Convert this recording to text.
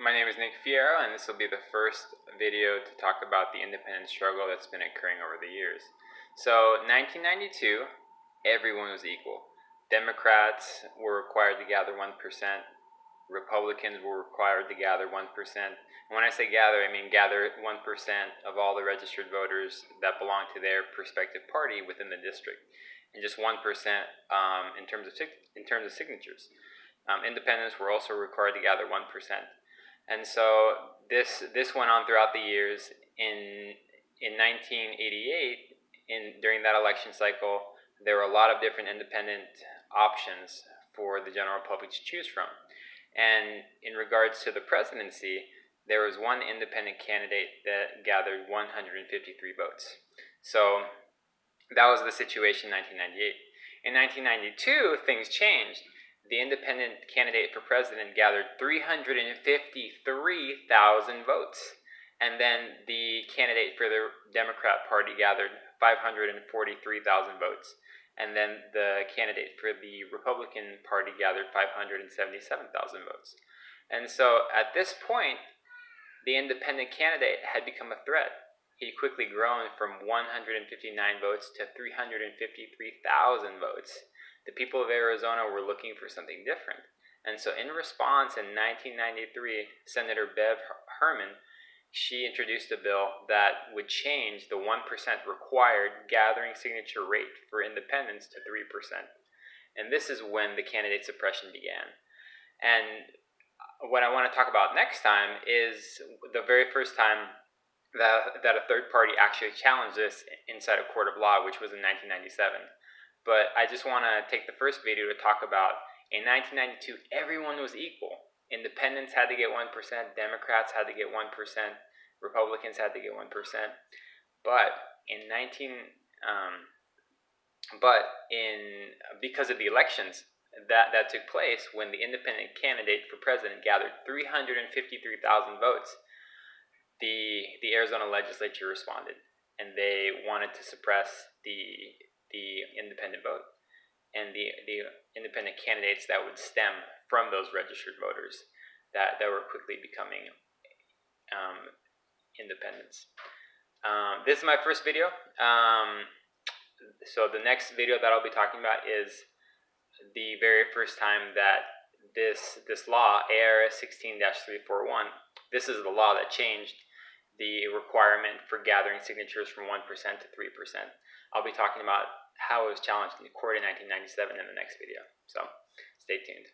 My name is Nick Fierro, and this will be the first video to talk about the independence struggle that's been occurring over the years. So, 1992, everyone was equal. Democrats were required to gather 1%. Republicans were required to gather 1%. And when I say gather, I mean gather 1% of all the registered voters that belong to their respective party within the district, and just 1% in terms of signatures. Independents were also required to gather 1%. And so this went on throughout the years. In 1988, during that election cycle, there were a lot of different independent options for the general public to choose from. And in regards to the presidency, there was one independent candidate that gathered 153 votes. So that was the situation in 1998. In 1992, things changed. The independent candidate for president gathered 353,000 votes. And then the candidate for the Democrat Party gathered 543,000 votes. And then the candidate for the Republican Party gathered 577,000 votes. And so at this point, the independent candidate had become a threat. He'd quickly grown from 159 votes to 353,000 votes. The people of Arizona were looking for something different. And so in response, in 1993, Senator Bev Herman, she introduced a bill that would change the 1% required gathering signature rate for independents to 3%. And this is when the candidate suppression began. And what I want to talk about next time is the very first time that a third party actually challenged this inside a court of law, which was in 1997. But I just want to take the first video to talk about, in 1992, everyone was equal. Independents had to get 1%, Democrats had to get 1%, Republicans had to get 1%. But because of the elections that took place, when the independent candidate for president gathered 353,000 votes, the Arizona legislature responded, and they wanted to suppress the independent vote and the independent candidates that would stem from those registered voters that were quickly becoming independents. This is my first video. So the next video that I'll be talking about is the very first time that this law, ARS 16-341, this is the law that changed the requirement for gathering signatures from 1% to 3%. I'll be talking about how it was challenged in the court in 1997 in the next video. So stay tuned.